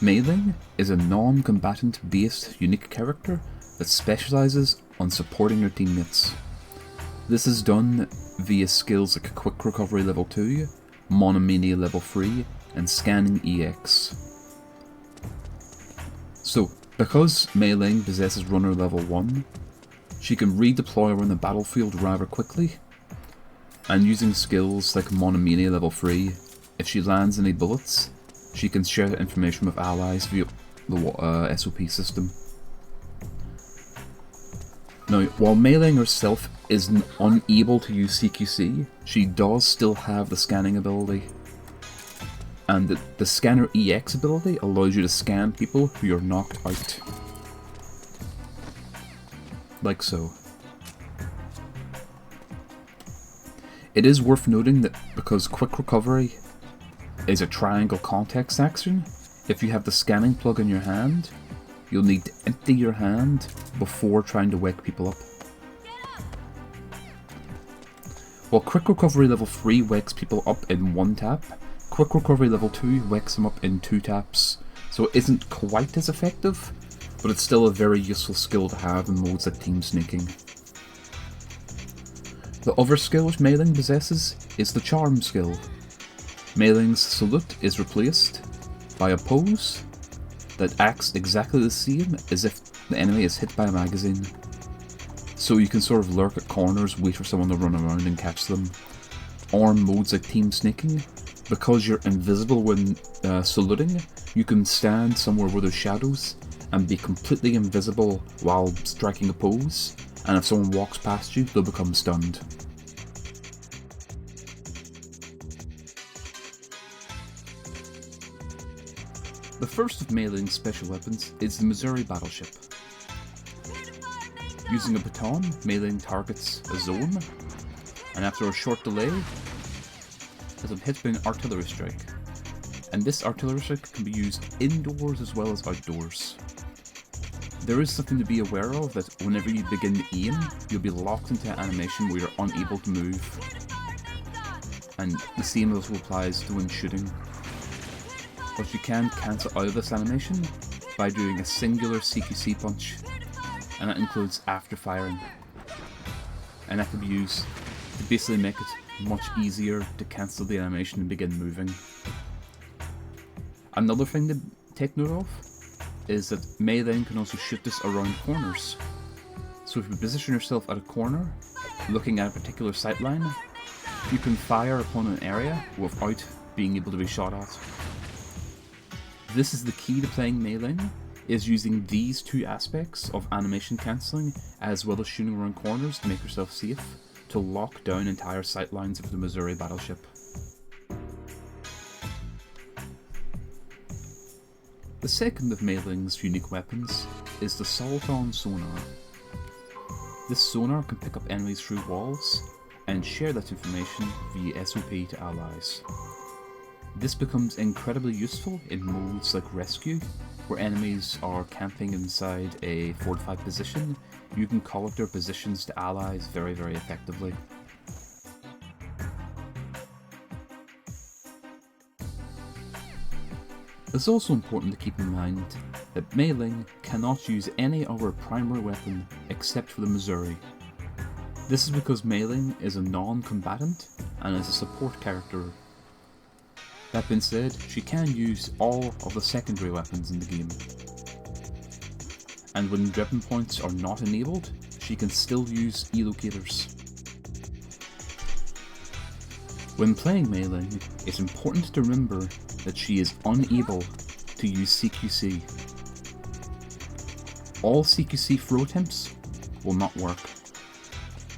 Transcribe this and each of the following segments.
Ling is a non-combatant based unique character that specialises on supporting your teammates. This is done via skills like Quick Recovery level 2, Monomania level 3, and Scanning EX. So, because Ling possesses Runner level 1, she can redeploy around the battlefield rather quickly, and using skills like Monomania level 3, if she lands any bullets, she can share that information with allies via the SOP system. Now, while Ling herself is unable to use CQC, she does still have the scanning ability. And the Scanner EX ability allows you to scan people who you're knocked out. Like so. It is worth noting that because Quick Recovery is a triangle context action, if you have the scanning plug in your hand, you'll need to empty your hand before trying to wake people up. While Quick Recovery level 3 wakes people up in 1 tap, Quick Recovery level 2 wakes them up in 2 taps, so it isn't quite as effective, but it's still a very useful skill to have in modes like team sneaking. The other skill which Ling possesses is the Charm skill. Ling's salute is replaced by a pose that acts exactly the same as if the enemy is hit by a magazine. So you can sort of lurk at corners, wait for someone to run around and catch them. Or in modes like team sneaking, because you're invisible when saluting, you can stand somewhere where there's shadows and be completely invisible while striking a pose, and if someone walks past you, they'll become stunned. The first of Ling's special weapons is the Missouri battleship. Using a baton, Ling targets a zone, and after a short delay, has been hit by an artillery strike. And this artillery strike can be used indoors as well as outdoors. There is something to be aware of, that whenever you begin to aim, you'll be locked into an animation where you're unable to move. And the same also applies to when shooting. But you can cancel out of this animation by doing a singular CQC punch, and that includes after firing. And that can be used to basically make it much easier to cancel the animation and begin moving. Another thing to take note of is that Ling can also shoot this around corners. So if you position yourself at a corner, looking at a particular sightline, you can fire upon an area without being able to be shot at. This is the key to playing Ling, is using these two aspects of animation cancelling as well as shooting around corners to make yourself safe, to lock down entire sightlines of the Missouri battleship. The second of Ling's unique weapons is the Solton Sonar. This sonar can pick up enemies through walls and share that information via SOP to allies. This becomes incredibly useful in modes like Rescue, where enemies are camping inside a fortified position. You can call out their positions to allies very, very effectively. It's also important to keep in mind that Ling cannot use any other primary weapon except for the Missouri. This is because Ling is a non-combatant and is a support character. That being said, she can use all of the secondary weapons in the game. And when weapon points are not enabled, she can still use E-locators. When playing Ling, it's important to remember that she is unable to use CQC. All CQC throw attempts will not work,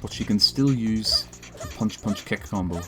but she can still use the punch-punch-kick combo.